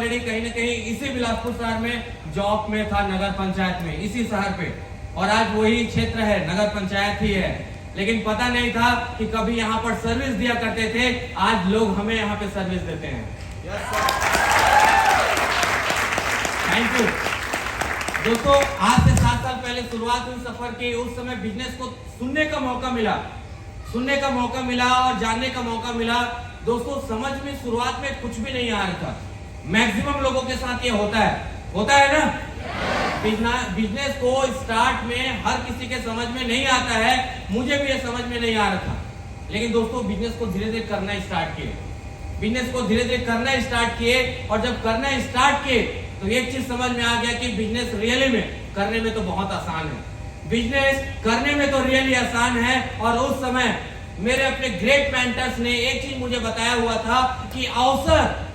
Already कहीं ना कहीं इसी बिलासपुर शहर में जॉब में था, नगर पंचायत में, इसी शहर पे, और आज वही क्षेत्र है, नगर पंचायत ही है। लेकिन पता नहीं था कि कभी यहाँ पर सर्विस दिया करते थे, आज लोग हमें यहाँ पे सर्विस देते हैं। थैंक यू दोस्तों। आज से 7 साल पहले शुरुआत हुई सफर की। उस समय बिजनेस को सुनने का मौका मिला और जानने का मौका मिला। दोस्तों समझ में शुरुआत में कुछ भी नहीं आ रहा था। मैक्सिमम लोगों के साथ ये होता है ना। बिजनेस को स्टार्ट में हर किसी के समझ में नहीं आता है, मुझे भी ये समझ में नहीं आ रहा था। लेकिन दोस्तों बिजनेस को धीरे धीरे करना स्टार्ट किए, और जब करना स्टार्ट किए तो एक चीज समझ में आ गया कि बिजनेस रियली में करने में तो बहुत आसान है। बिजनेस करने में तो रियली आसान है। और उस समय मेरे अपने ग्रेट मेंटर्स ने एक चीज मुझे बताया हुआ था कि अवसर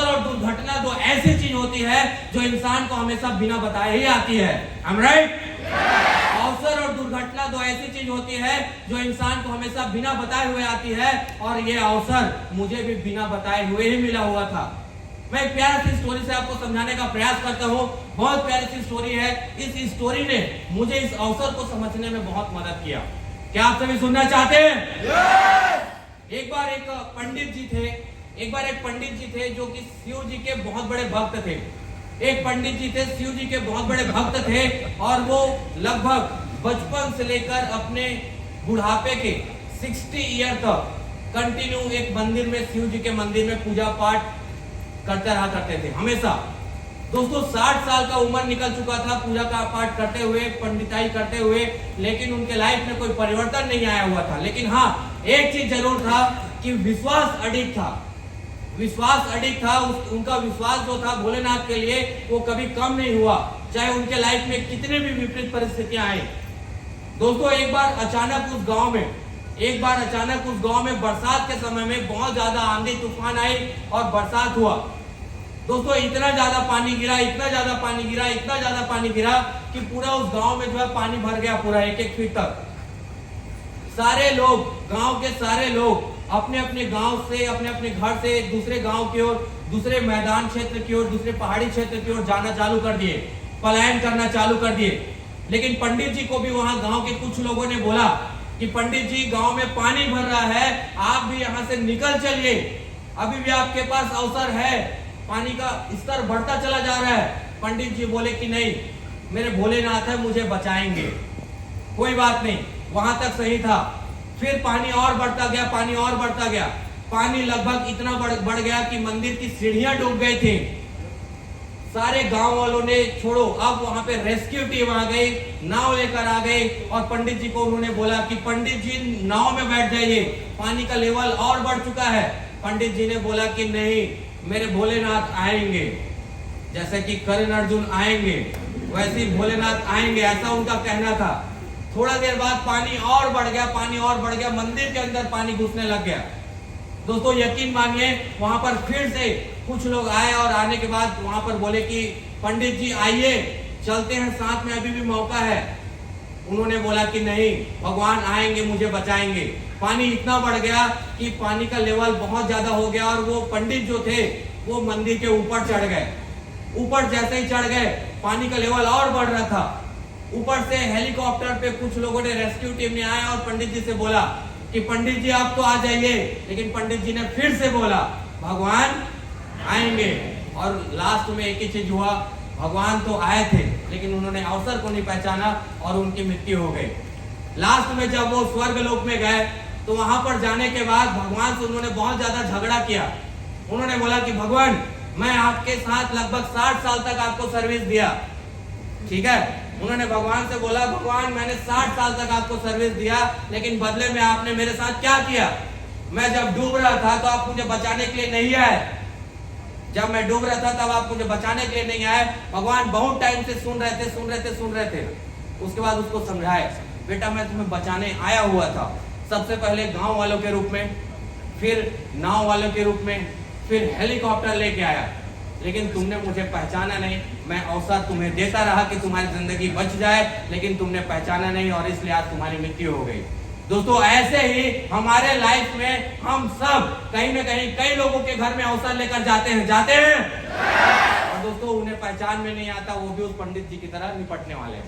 और दुर्घटना दो ऐसी चीज होती है जो इंसान को हमेशा बिना बताए ही आती है। I'm right? अवसर और दुर्घटना दो ऐसी चीज होती है जो इंसान को हमेशा बिना बताए हुए आती है, और ये अवसर मुझे भी बिना बताए हुए ही मिला हुआ था। मैं एक प्यारी सी स्टोरी से आपको समझाने का प्रयास करता हूँ। बहुत प्यारी सी स्टोरी है। इस स्टोरी ने मुझे इस अवसर को समझने में बहुत मदद किया। क्या आप सभी सुनना चाहते हैं? एक बार एक पंडित जी थे जो कि शिव जी के बहुत बड़े भक्त थे। शिव जी के बहुत बड़े भक्त थे, और वो लगभग बचपन से लेकर अपने बुढ़ापे के 60 ईयर तक कंटिन्यू एक मंदिर में, शिव जी के मंदिर में पूजा पाठ करते रहा करते थे हमेशा। दोस्तों 60 साल का उम्र निकल चुका था पूजा का पाठ करते हुए, पंडिताई करते हुए, लेकिन उनके लाइफ में कोई परिवर्तन नहीं आया हुआ था। लेकिन हाँ, एक चीज जरूर था कि विश्वास अडिग था। उनका विश्वास जो था भोलेनाथ के लिए, वो कभी कम नहीं हुआ, चाहे उनके लाइफ में कितने भी विपरीत परिस्थितियां आई। दोस्तों एक बार अचानक उस गांव में बरसात के समय में बहुत ज्यादा आंधी तूफान आई और बरसात हुआ। दोस्तों इतना ज्यादा पानी गिरा कि पूरा उस गांव में जो है पानी भर गया, पूरा 1-1 फीट तक। गांव के सारे लोग अपने अपने गांव से, अपने अपने घर से दूसरे गांव की ओर, दूसरे मैदान क्षेत्र की ओर, दूसरे पहाड़ी क्षेत्र की ओर जाना चालू कर दिए, पलायन करना चालू कर दिए। लेकिन पंडित जी को भी वहां गांव के कुछ लोगों ने बोला कि पंडित जी गांव में पानी भर रहा है, आप भी यहाँ से निकल चलिए, अभी भी आपके पास अवसर है, पानी का स्तर बढ़ता चला जा रहा है। पंडित जी बोले कि नहीं, मेरे भोलेनाथ है, मुझे बचाएंगे, कोई बात नहीं। वहां तक सही था। फिर पानी और बढ़ता गया। पानी लगभग इतना बढ़ गया कि मंदिर की सीढ़ियां डूब गई थी। सारे गांव वालों ने छोड़ो, अब वहां पे रेस्क्यू टीम आ गई, नाव लेकर आ गई, और पंडित जी को उन्होंने बोला कि पंडित जी नाव में बैठ जाइए, पानी का लेवल और बढ़ चुका है। पंडित जी ने बोला कि नहीं, मेरे भोलेनाथ आएंगे, जैसे कि कर्ण अर्जुन आएंगे वैसे ही भोलेनाथ आएंगे, ऐसा उनका कहना था। थोड़ा देर बाद पानी और बढ़ गया, मंदिर के अंदर पानी घुसने लग गया। दोस्तों यकीन मानिए, वहां पर फिर से कुछ लोग आए, और आने के बाद वहां पर बोले कि पंडित जी आइए, चलते हैं साथ में, अभी भी मौका है। उन्होंने बोला कि नहीं, भगवान आएंगे, मुझे बचाएंगे। पानी इतना बढ़ गया कि पानी का लेवल बहुत ज्यादा हो गया, और वो पंडित जो थे वो मंदिर के ऊपर चढ़ गए। ऊपर जैसे ही चढ़ गए, पानी का लेवल और बढ़ रहा था। ऊपर से हेलीकॉप्टर पे कुछ लोगों ने, रेस्क्यू टीम ने आया और पंडित जी से बोला कि पंडित जी आप तो आ जाइए। लेकिन पंडित जी ने फिर से बोला भगवान आएंगे। और लास्ट में एक ही चीज हुआ, भगवान तो आए थे लेकिन उन्होंने अवसर को नहीं पहचाना और उनकी मृत्यु हो गई। लास्ट में जब वो स्वर्ग लोक में गए तो वहां पर जाने के बाद भगवान से उन्होंने बहुत ज्यादा झगड़ा किया। उन्होंने बोला कि भगवान, मैं आपके साथ लगभग 60 साल तक आपको सर्विस दिया, ठीक है। उन्होंने भगवान से बोला, भगवान मैंने 60 साल तक आपको सर्विस दिया, लेकिन बदले में आपने मेरे साथ क्या किया? मैं जब डूब रहा था तो आप मुझे बचाने के लिए नहीं आए। जब मैं डूब रहा था तब आप मुझे बचाने के लिए नहीं आए। भगवान बहुत टाइम से सुन रहे थे। उसके बाद उसको समझाए, बेटा मैं तुम्हें बचाने आया हुआ था, सबसे पहले गांव वालों के रूप में, फिर नाव वालों के रूप में, फिर हेलीकॉप्टर लेके आया, लेकिन तुमने मुझे पहचाना नहीं। मैं अवसर तुम्हें देता रहा कि तुम्हारी जिंदगी बच जाए, लेकिन तुमने पहचाना नहीं, और इसलिए आज तुम्हारी मृत्यु हो गई। दोस्तों ऐसे ही हमारे लाइफ में हम सब कहीं ना कहीं कई लोगों के घर में अवसर लेकर जाते हैं और दोस्तों उन्हें पहचान में नहीं आता, वो भी उस पंडित जी की तरह निपटने वाले हैं।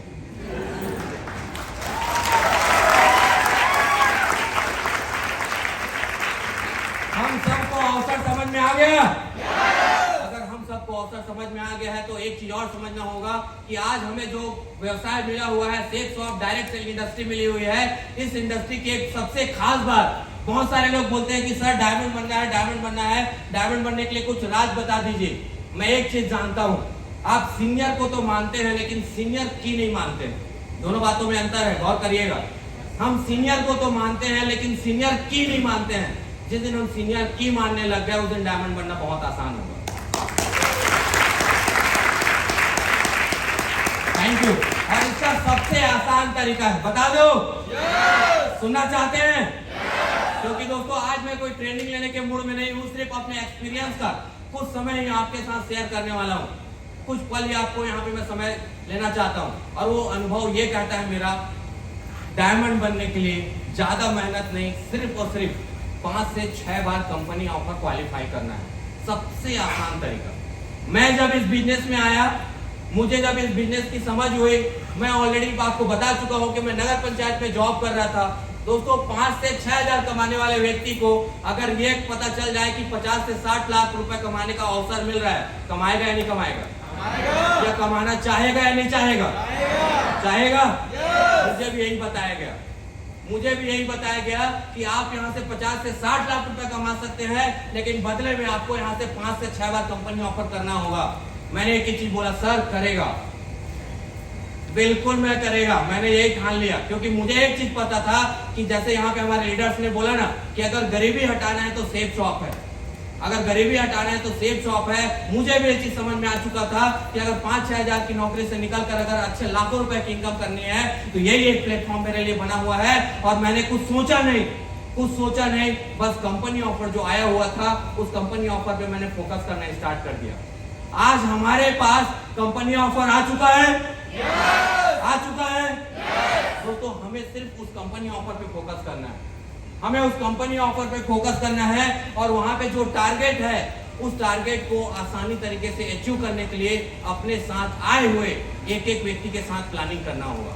हम सबको अवसर समझ में आ गया? अगर हम सबको अवसर समझ में आ गया है तो एक चीज और समझना होगा कि आज हमें जो व्यवसाय मिला हुआ है, sales shop direct selling industry मिली हुई है, इस इंडस्ट्री की एक सबसे खास बात, बहुत सारे लोग बोलते हैं कि सर डायमंड बनना है, डायमंड बनना है, डायमंड बनने के लिए कुछ राज बता दीजिए। मैं एक चीज जानता हूं, आप सीनियर को तो मानते हैं लेकिन सीनियर की नहीं मानते। दोनों बातों में अंतर है, गौर करिएगा। हम सीनियर को तो मानते हैं लेकिन सीनियर की नहीं मानते हैं। जिस दिन हम सीनियर की मानने लग गए उस दिन डायमंड बनना बहुत आसान होगा। Thank you. और इसका सबसे आसान तरीका है, बता दो? सुनना चाहते हैं? क्योंकि दोस्तों आज मैं कोई ट्रेनिंग लेने के मूड में नहीं हूँ, सिर्फ अपने एक्सपीरियंस का कुछ समय ही आपके साथ शेयर करने वाला हूँ। कुछ पल ही आपको यहाँ पे मैं समय लेना चाहता हूँ और वो अनुभव ये कहता है मेरा, डायमंड बनने के लिए ज्यादा मेहनत नहीं, सिर्फ और सिर्फ 5 से 6 बार कंपनी ऑफर क्वालिफाई करना है। सबसे आसान तरीका। मैं जब इस बिजनेस में आया, मुझे जब इस बिजनेस की समझ हुई, मैं ऑलरेडी आपको बता चुका हूं कि मैं नगर पंचायत में जॉब कर रहा था। दोस्तों 5 से 6 हजार कमाने वाले व्यक्ति को अगर ये पता चल जाए कि 50 से 60 लाख रुपए कमाने का अवसर मिल रहा है, कमाएगा या नहीं कमाएगा? या कमाना चाहेगा या नहीं चाहेगा? चाहेगा। मुझे भी यही बताया गया कि आप यहाँ से 50 से 60 लाख रुपए कमा सकते हैं, लेकिन बदले में आपको यहाँ से 5 से 6 बार कंपनी ऑफर करना होगा। मैंने एक ही चीज बोला, सर करेगा, बिल्कुल मैं करेगा। मैंने यही ठान लिया क्योंकि मुझे एक चीज पता था कि जैसे यहाँ पे हमारे लीडर्स ने बोला ना कि अगर गरीबी हटाना है तो सेफ शॉप है, अगर गरीबी हटाना है तो सेफ शॉप है। मुझे भी ये चीज समझ में आ चुका था कि अगर 5-6 हजार की नौकरी से निकल कर अगर अच्छे लाखों रुपए की इनकम करनी है तो यही एक प्लेटफॉर्म मेरे लिए बना हुआ है। और मैंने कुछ सोचा नहीं, बस कंपनी ऑफर जो आया हुआ था उस कंपनी ऑफर पे मैंने फोकस करना स्टार्ट कर दिया। आज हमारे पास कंपनी ऑफर आ चुका है। दोस्तों हमें सिर्फ उस कंपनी ऑफर पे फोकस करना है, हमें उस कंपनी ऑफर पे फोकस करना है और वहां पे जो टारगेट है उस टारगेट को आसानी तरीके से अचीव करने के लिए अपने साथ आए हुए एक एक व्यक्ति के साथ प्लानिंग करना होगा।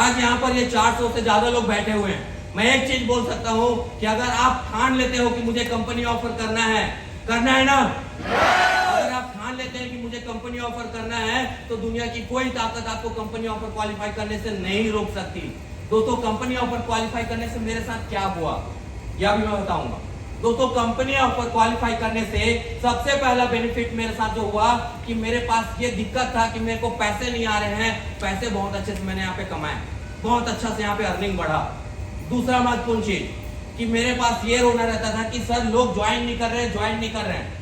आज यहाँ पर ये 400 से ज्यादा लोग बैठे हुए हैं। मैं एक चीज बोल सकता हूँ कि अगर आप ठान लेते हो कि मुझे कंपनी ऑफर करना है ना, अगर आप ठान लेते हैं कि मुझे कंपनी ऑफर करना है तो दुनिया की कोई ताकत आपको कंपनी ऑफर क्वालिफाई करने से नहीं रोक सकती। दोस्तों कंपनी ऑफर क्वालिफाई करने से मेरे साथ क्या हुआ यह भी मैं बताऊंगा। दोस्तों कंपनी ऑफर क्वालिफाई करने से सबसे पहला बेनिफिट मेरे साथ जो हुआ कि मेरे पास ये दिक्कत था कि मेरे को पैसे नहीं आ रहे हैं। पैसे बहुत अच्छे से मैंने यहाँ पे कमाए, बहुत अच्छा से यहाँ पे अर्निंग बढ़ा। दूसरा महत्वपूर्ण चीज कि मेरे पास ये रोना रहता था कि सर लोग ज्वाइन नहीं कर रहे हैं।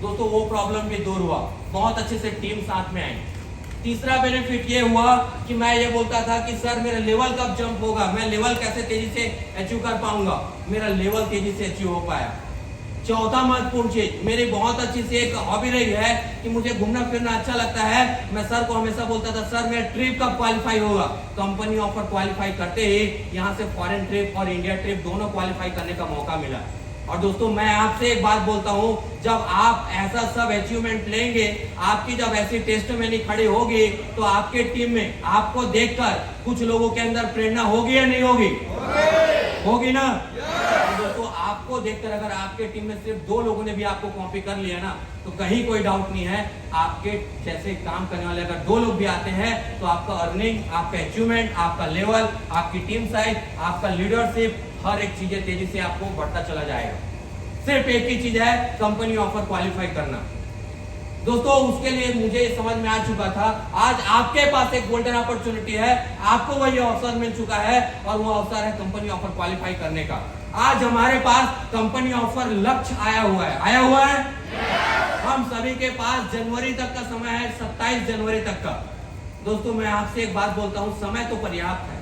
दोस्तों वो प्रॉब्लम भी दूर हुआ, बहुत अच्छे से टीम साथ में आई। तीसरा बेनिफिट ये हुआ कि मैं ये बोलता था कि सर मेरा लेवल कब जंप होगा, मैं लेवल कैसे तेजी से अचीव कर पाऊंगा, मेरा लेवल तेजी से अचीव हो पाया। चौथा महत्वपूर्ण चीज, मेरी बहुत अच्छी से एक हॉबी रही है कि मुझे घूमना फिरना अच्छा लगता है। मैं सर को हमेशा बोलता था सर मेरा ट्रिप कब क्वालिफाई होगा। कंपनी ऑफर क्वालिफाई करते ही यहाँ से फॉरेन ट्रिप और इंडिया ट्रिप दोनों क्वालिफाई करने का मौका मिला। और दोस्तों मैं आपसे एक बात बोलता हूँ, जब आप ऐसा सब अचीवमेंट लेंगे, आपकी जब ऐसी टेस्टमनी खड़ी होगी तो आपके टीम में आपको देखकर कुछ लोगों के अंदर प्रेरणा होगी या नहीं होगी? होगी ना। दोस्तों आपको देखकर अगर आपके टीम में सिर्फ 2 लोगों ने भी आपको कॉपी कर लिया ना तो कहीं कोई डाउट नहीं है, आपके जैसे काम करने वाले अगर 2 लोग भी आते हैं तो आपका अर्निंग, आपका अचीवमेंट, आपका लेवल, आपकी टीम साइज, आपका लीडरशिप, हर एक चीजें तेजी से आपको बढ़ता चला जाएगा। सिर्फ एक ही चीज है, कंपनी ऑफर क्वालिफाई करना। दोस्तों उसके लिए मुझे समझ में आ चुका था, आज आपके पास एक गोल्डन अपॉर्चुनिटी है, आपको वही अवसर मिल चुका है और वो अवसर है कंपनी ऑफर क्वालिफाई करने का। आज हमारे पास कंपनी ऑफर लक्ष्य आया हुआ है। हम सभी के पास जनवरी तक का समय है, 27 जनवरी तक का। दोस्तों मैं आपसे एक बात बोलता हूँ, समय तो पर्याप्त है,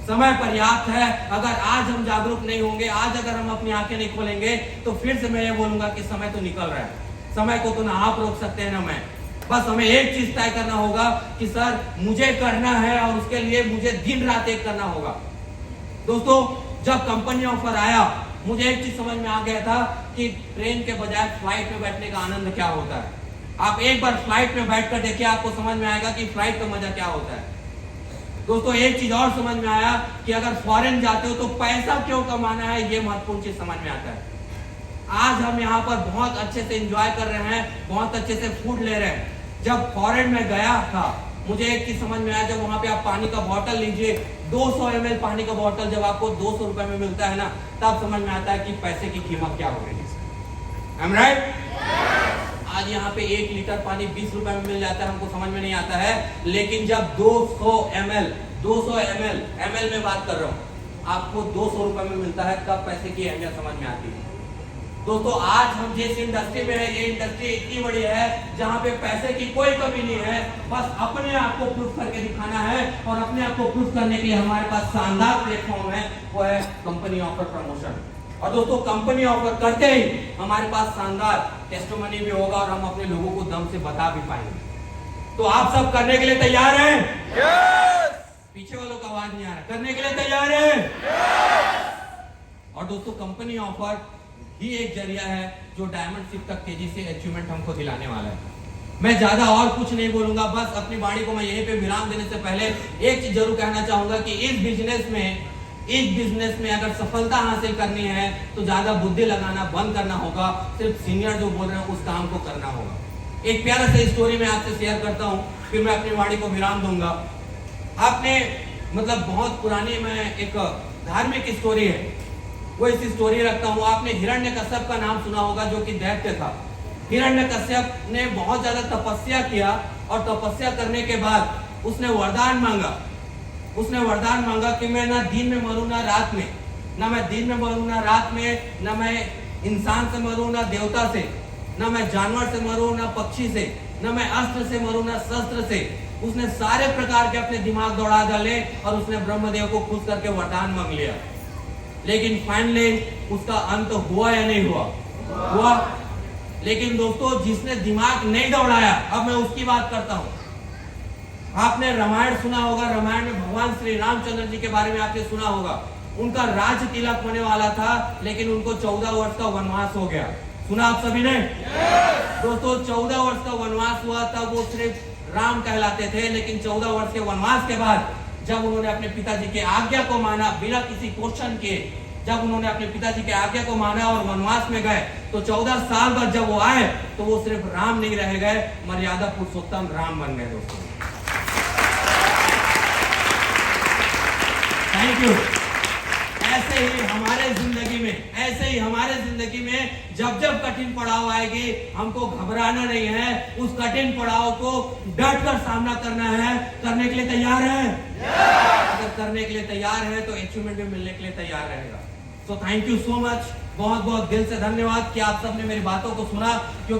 समय पर्याप्त है। अगर आज हम जागरूक नहीं होंगे, आज अगर हम अपनी आंखें नहीं खोलेंगे तो फिर से मैं ये बोलूंगा कि समय तो निकल रहा है। समय को तो ना आप रोक सकते हैं ना मैं। बस हमें एक चीज तय करना होगा कि सर मुझे करना है और उसके लिए मुझे दिन रात एक करना होगा। दोस्तों जब कंपनी ऑफर आया, मुझे एक चीज समझ में आ गया था कि ट्रेन के बजाय फ्लाइट में बैठने का आनंद क्या होता है। आप एक बार फ्लाइट में बैठकर देखिए, आपको समझ में आएगा कि फ्लाइट का मजा क्या होता है। दोस्तों एक चीज और समझ में आया कि अगर फॉरेन जाते हो तो पैसा क्यों कमाना है, ये महत्वपूर्ण चीज समझ में आता है। आज हम यहाँ पर बहुत अच्छे से एंजॉय कर रहे हैं, बहुत अच्छे से फूड ले रहे हैं। जब फॉरेन में गया था, मुझे एक चीज समझ में आया, जब वहां पे आप पानी का बोतल लीजिए, 200 ml पानी का बोतल जब आपको 200 रुपए में मिलता है ना, तब समझ में आता है कि पैसे की कीमत क्या हो रही है। I'm right? आज यहाँ पे 1 लीटर पानी 20 रुपए में मिल जाता है, हमको समझ में नहीं आता है। लेकिन जब 200 ml में बात कर रहा हूँ, आपको 200 रुपए में मिलता है, तब पैसे की अहमियत समझ में आती है। दोस्तों आज हम जिस इंडस्ट्री में है, ये इंडस्ट्री इतनी बड़ी है जहाँ पे पैसे की कोई कमी नहीं है, बस अपने आप को प्रूफ करके दिखाना है। और अपने आप को प्रूफ करने के लिए हमारे पास शानदार प्लेटफॉर्म है, वो है कंपनी ऑफर प्रमोशन। और दोस्तों कंपनी ऑफर करते ही हमारे पास शानदार टेस्टिमनी भी होगा और हम अपने लोगों को दम से बता भी पाएंगे। तो आप सब करने के लिए तैयार हैं? यस। पीछे वालों का आवाज नहीं आ रहा, करने के लिए तैयार हैं? और दोस्तों कंपनी ऑफर ही एक जरिया है जो डायमंड शिप तक तेजी से अचीवमेंट हमको दिलाने वाला है। मैं ज्यादा और कुछ नहीं बोलूंगा, बस अपनी वाणी को मैं यहीं पे विराम देने से पहले एक चीज जरूर कहना चाहूंगा कि इस बिजनेस में अगर सफलता हासिल करनी है तो ज्यादा बुद्धि लगाना बंद करना होगा, सिर्फ सीनियर जो बोल रहे हैं उस काम को करना होगा। एक प्यारा सा स्टोरी मैं आपसे शेयर करता हूँ, फिर मैं अपनी वाणी को विराम दूंगा। आपने मतलब बहुत पुरानी में एक धार्मिक स्टोरी है, वो इस स्टोरी रखता हूँ। आपने हिरण्यकश्यप का नाम सुना होगा, जो कि दैत्य था। हिरण्यकश्यप ने बहुत ज्यादा तपस्या किया और तपस्या करने के बाद उसने वरदान मांगा कि मैं ना दिन में मरूं ना रात में, ना मैं दिन में मरूं ना रात में, ना मैं इंसान से मरूं ना देवता से, ना मैं जानवर से मरूं ना पक्षी से, ना मैं अस्त्र से मरूं ना शस्त्र से। उसने सारे प्रकार के अपने दिमाग दौड़ा डाले और उसने ब्रह्मदेव को खुश करके वरदान मांग लिया। लेकिन फाइनली उसका अंत हुआ या नहीं हुआ? लेकिन दोस्तों जिसने दिमाग नहीं दौड़ाया, अब मैं उसकी बात करता हूं। आपने रामायण सुना होगा, रामायण में भगवान श्री रामचंद्र जी के बारे में आपने सुना होगा। उनका राज तिलक होने वाला था, लेकिन उनको 14 वर्ष का वनवास हो गया। सुना आप सभी ने? दोस्तों 14 वर्ष का वनवास हुआ, तब वो सिर्फ राम कहलाते थे। लेकिन 14 वर्ष के वनवास के बाद जब उन्होंने अपने पिताजी के आज्ञा को माना, बिना किसी क्वेश्चन के, जब उन्होंने अपने पिताजी के आज्ञा को माना और वनवास में गए, तो 14 साल बाद जब वो आए तो वो सिर्फ राम नहीं रह गए, मर्यादा पुरुषोत्तम राम बन गए। दोस्तों थैंक यू। ऐसे ही हमारे जिंदगी में जब कठिन पड़ाव आएगी, हमको घबराना नहीं है, उस कठिन पड़ाव को डट कर सामना करना है। करने के लिए तैयार है? अगर करने के लिए तैयार है तो अचीवमेंट भी मिलने के लिए तैयार रहेगा। So thank you so much, बहुत बहुत दिल से धन्यवाद कि आप सबने मेरी बातों को सुना। क्योंकि